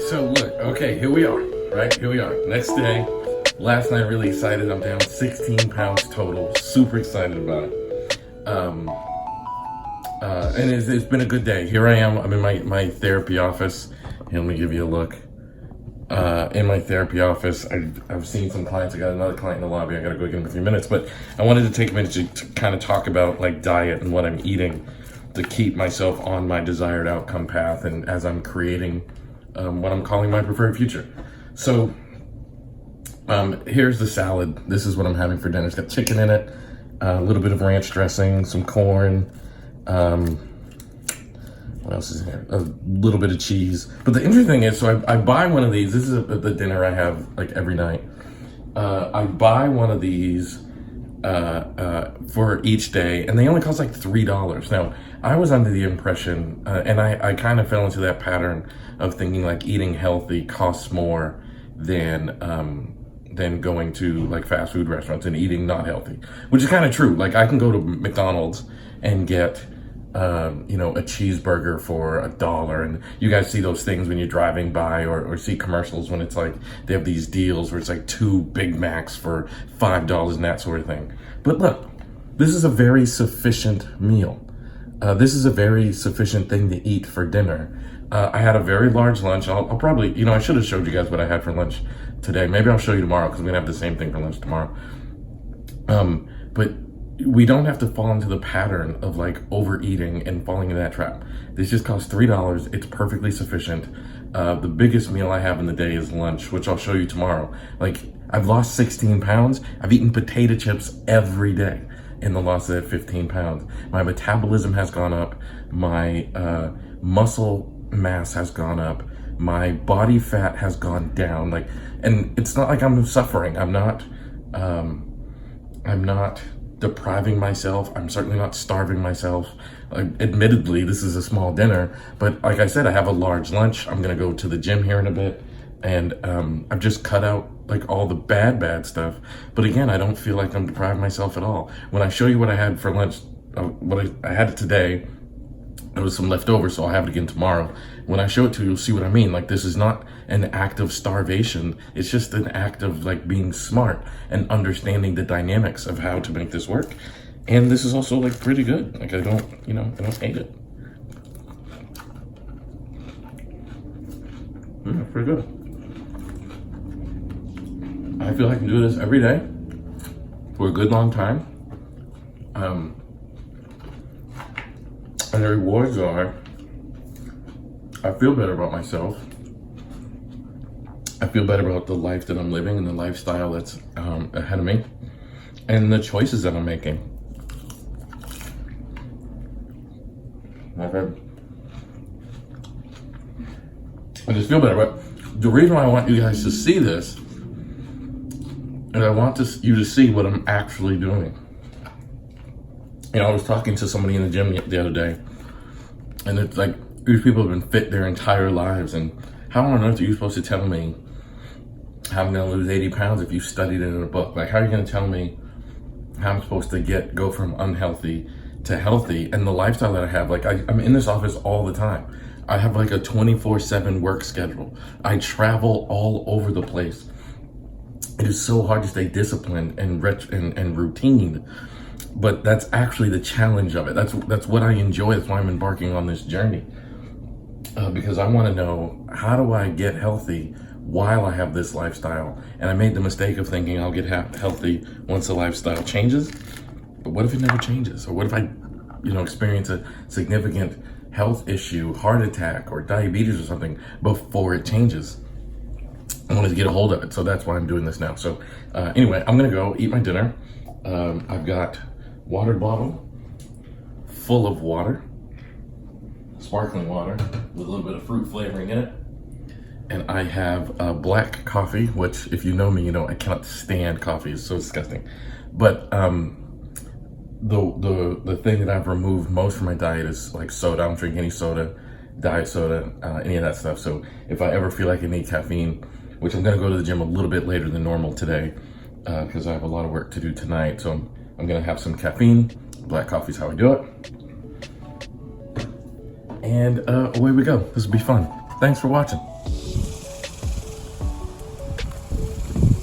So look, okay, here we are, right? Here we are. Next day. Last night, really excited. I'm down 16 pounds total. Super excited about it. And it's been a good day. Here I am. I'm in my therapy office. Here, let me give you a look. In my therapy office, I've seen some clients. I got another client in the lobby. I got to go get him in a few minutes. But I wanted to take a minute to kind of talk about like diet and what I'm eating to keep myself on my desired outcome path, and as I'm creating what I'm calling my preferred future. So here's the salad. This is what I'm having for dinner. It's got chicken in it, a little bit of ranch dressing, some corn. What else is in here? A little bit of cheese. But the interesting thing is, so I buy one of these. This is the dinner I have like every night. I buy one of these for each day, and they only cost like $3. Now, I was under the impression, and I kind of fell into that pattern of thinking like eating healthy costs more than going to like fast food restaurants and eating not healthy, which is kind of true. Like I can go to McDonald's and get a cheeseburger for $1, and you guys see those things when you're driving by, or see commercials when it's like they have these deals where it's like 2 Big Macs for $5 and that sort of thing. But look, this is a very sufficient meal. This is a very sufficient thing to eat for dinner. I had a very large lunch. I'll probably, I should have showed you guys what I had for lunch today. Maybe I'll show you tomorrow, because I'm gonna have the same thing for lunch tomorrow. But we don't have to fall into the pattern of like overeating and falling into that trap. This just costs $3. It's perfectly sufficient. The biggest meal I have in the day is lunch, which I'll show you tomorrow. Like, I've lost 16 pounds. I've eaten potato chips every day in the loss of that 15 pounds. My metabolism has gone up. My muscle mass has gone up. My body fat has gone down. Like, and it's not like I'm suffering. I'm not depriving myself. I'm certainly not starving myself. Admittedly, this is a small dinner, but like I said, I have a large lunch. I'm gonna go to the gym here in a bit, and I've just cut out like all the bad stuff. But again, I don't feel like I'm depriving myself at all. When I show you what I had for lunch, what I had it today, there was some left over, so I'll have it again tomorrow. When I show it to you, you'll see what I mean. Like, this is not an act of starvation. It's just an act of like being smart and understanding the dynamics of how to make this work. And this is also like pretty good. Like I don't hate it. Pretty good. I feel I can do this every day for a good long time. And the rewards are, I feel better about myself. I feel better about the life that I'm living and the lifestyle that's ahead of me, and the choices that I'm making. Okay. I just feel better. But the reason why I want you guys to see this is I want you to see what I'm actually doing. I was talking to somebody in the gym the other day, and it's like, these people have been fit their entire lives, and how on earth are you supposed to tell me how I'm gonna lose 80 pounds if you studied it in a book? Like, how are you gonna tell me how I'm supposed to go from unhealthy to healthy? And the lifestyle that I have, like I'm in this office all the time. I have like a 24/7 work schedule. I travel all over the place. It is so hard to stay disciplined and routine. But that's actually the challenge of it. That's what I enjoy. That's why I'm embarking on this journey. Because I want to know, how do I get healthy while I have this lifestyle? And I made the mistake of thinking I'll get healthy once the lifestyle changes. But what if it never changes? Or what if I, experience a significant health issue, heart attack or diabetes or something before it changes? I wanted to get a hold of it. So that's why I'm doing this now. So anyway, I'm going to go eat my dinner. I've got water bottle full of water, sparkling water with a little bit of fruit flavoring in it, and I have black coffee, which, if you know me, I cannot stand coffee. It's so disgusting. But the thing that I've removed most from my diet is like soda. I don't drink any soda, diet soda, any of that stuff. So if I ever feel like I need caffeine, which I'm gonna go to the gym a little bit later than normal today, because I have a lot of work to do tonight, so I'm gonna have some caffeine. Black coffee's how I do it. And away we go. This will be fun. Thanks for watching.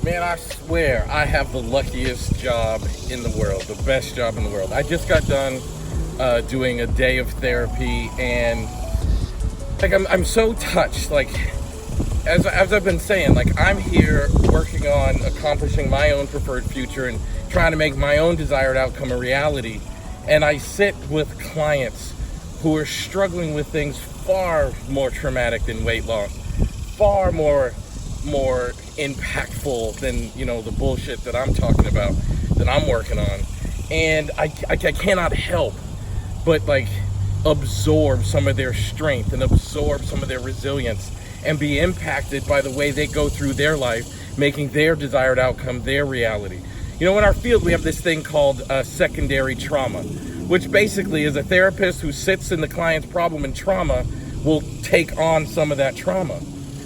Man, I swear I have the luckiest job in the world, the best job in the world. I just got done doing a day of therapy, and like I'm so touched. Like as I've been saying, like I'm here working on accomplishing my own preferred future and trying to make my own desired outcome a reality. And I sit with clients who are struggling with things far more traumatic than weight loss, far more impactful than, you know, the bullshit that I'm talking about, that I'm working on. And I cannot help but like absorb some of their strength and absorb some of their resilience and be impacted by the way they go through their life, making their desired outcome their reality. You know, in our field, we have this thing called secondary trauma, which basically is a therapist who sits in the client's problem and trauma will take on some of that trauma.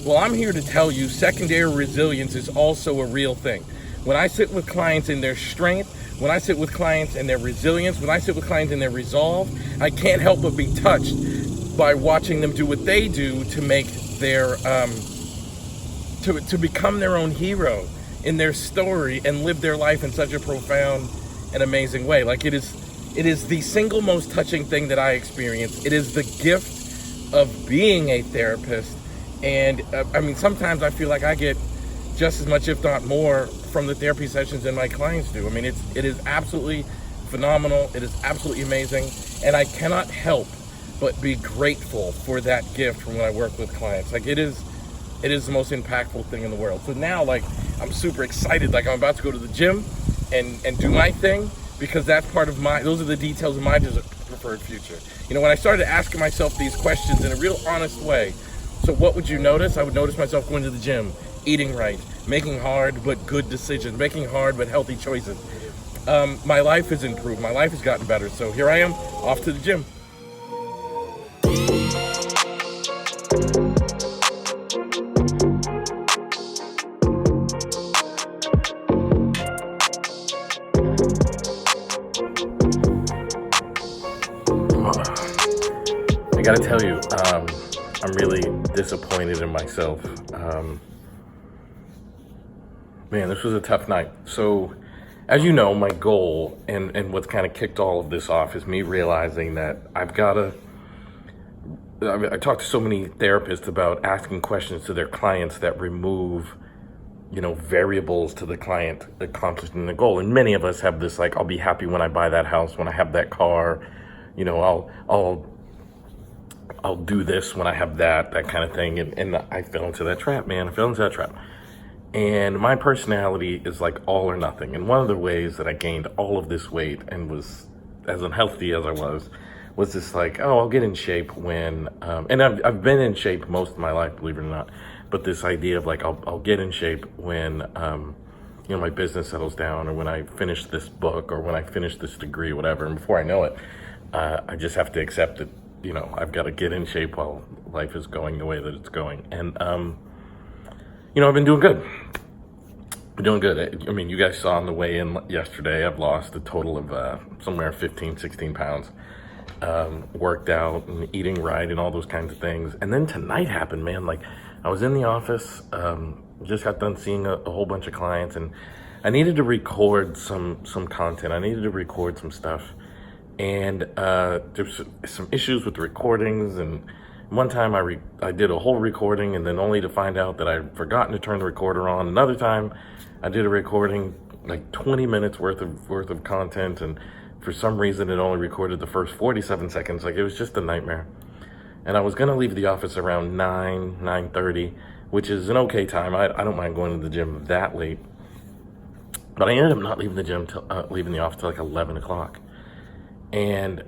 Well, I'm here to tell you secondary resilience is also a real thing. When I sit with clients in their strength, when I sit with clients in their resilience, when I sit with clients in their resolve, I can't help but be touched by watching them do what they do to make their, to become their own hero in their story and live their life in such a profound and amazing way. Like it is the single most touching thing that I experience. It is the gift of being a therapist. And I mean, sometimes I feel like I get just as much, if not more, from the therapy sessions than my clients do. I mean, it is absolutely phenomenal. It is absolutely amazing. And I cannot help but be grateful for that gift from when I work with clients. Like it is the most impactful thing in the world. So now, like, I'm super excited. Like I'm about to go to the gym and do my thing, because that's part of those are the details of my preferred future. You know, when I started asking myself these questions in a real honest way, so what would you notice? I would notice myself going to the gym, eating right, making hard but good decisions, making hard but healthy choices. My life has improved. My life has gotten better. So here I am, off to the gym. I gotta tell you, I'm really disappointed in myself. Man, this was a tough night. So, as you know, my goal and what's kind of kicked all of this off is me realizing that I've gotta, I talk to so many therapists about asking questions to their clients that remove, you know, variables to the client accomplishing the goal. And many of us have this, like, I'll be happy when I buy that house, when I have that car, you know, I'll do this when I have that kind of thing. And I fell into that trap, man. I fell into that trap. And my personality is like all or nothing. And one of the ways that I gained all of this weight and was as unhealthy as I was this like, oh, I'll get in shape when, and I've been in shape most of my life, believe it or not. But this idea of like, I'll get in shape when, you know, my business settles down, or when I finish this book, or when I finish this degree, whatever. And before I know it, I just have to accept that, you know, I've got to get in shape while life is going the way that it's going. And, you know, I've been doing good. I mean, you guys saw on the way in yesterday, I've lost a total of somewhere 15, 16 pounds. Worked out and eating right and all those kinds of things. And then tonight happened, man. Like, I was in the office, just got done seeing a whole bunch of clients, and I needed to record some content. I needed to record some stuff. And there's some issues with the recordings, and one time I did a whole recording, and then only to find out that I'd forgotten to turn the recorder on. Another time I did a recording, like 20 minutes worth of content, and for some reason it only recorded the first 47 seconds. Like, it was just a nightmare. And I was gonna leave the office around 9:30, which is an okay time. I don't mind going to the gym that late, but I ended up not leaving the gym leaving the office till like 11 o'clock. And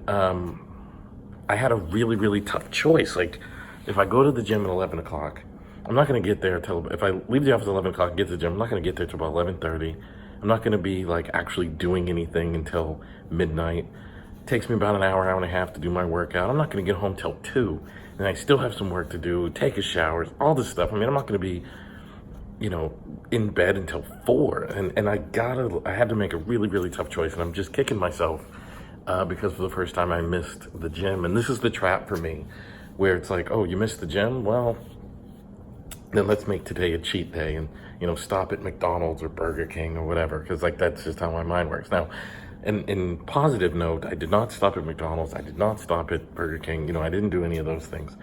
I had a really, really tough choice. Like, if I go to the gym at 11 o'clock, I'm not going to get there till, if I leave the office at 11 o'clock and get to the gym, I'm not going to get there till about 11:30. I'm not going to be like actually doing anything until midnight. It takes me about an hour and a half to do my workout. I'm not going to get home till 2, and I still have some work to do, take a shower, all this stuff. I mean, I'm not going to be, you know, in bed until 4. And I had to make a really, really tough choice, and I'm just kicking myself because for the first time I missed the gym. And this is the trap for me, where it's like, oh, you missed the gym? Well, then let's make today a cheat day and, stop at McDonald's or Burger King or whatever, because like that's just how my mind works. Now, in positive note, I did not stop at McDonald's. I did not stop at Burger King. I didn't do any of those things.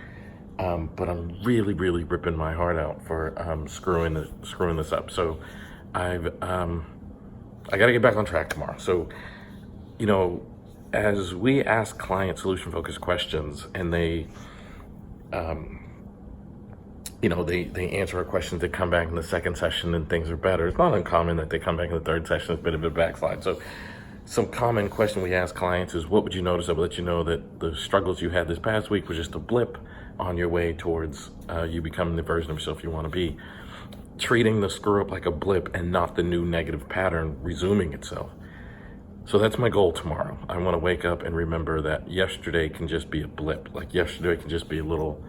But I'm really, really ripping my heart out for screwing this up. So I got to get back on track tomorrow. So, as we ask client solution-focused questions and they they answer our questions, they come back in the second session and things are better. It's not uncommon that they come back in the third session, it's a bit of a backslide. So some common question we ask clients is, what would you notice that would let you know that the struggles you had this past week was just a blip on your way towards you becoming the version of yourself you want to be? Treating the screw up like a blip and not the new negative pattern resuming itself. So that's my goal tomorrow. I want to wake up and remember that yesterday can just be a blip. Like yesterday can just be a little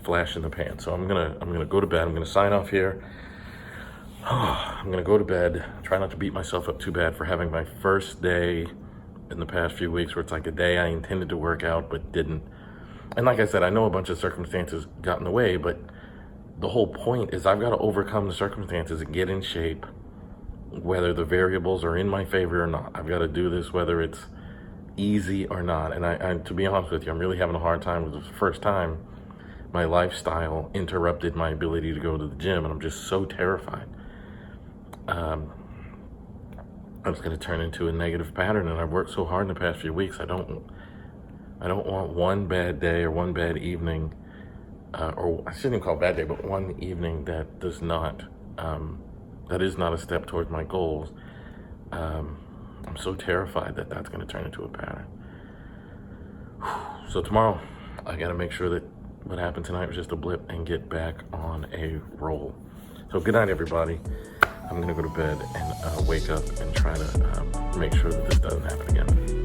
flash in the pan. So I'm gonna go to bed. I'm gonna sign off here. I'm gonna go to bed. Try not to beat myself up too bad for having my first day in the past few weeks where it's like a day I intended to work out but didn't. And like I said, I know a bunch of circumstances got in the way, but the whole point is I've got to overcome the circumstances and get in shape, whether the variables are in my favor or not. I've got to do this whether it's easy or not. And I to be honest with you, I'm really having a hard time. It was the first time my lifestyle interrupted my ability to go to the gym, and I'm just so terrified. It's going to turn into a negative pattern, and I've worked so hard in the past few weeks. I don't want one bad day or one bad evening, or I shouldn't even call it bad day, but one evening that does not, that is not a step towards my goals. I'm so terrified that that's going to turn into a pattern. So tomorrow, I got to make sure that what happened tonight was just a blip and get back on a roll. So good night, everybody. I'm going to go to bed and wake up and try to make sure that this doesn't happen again.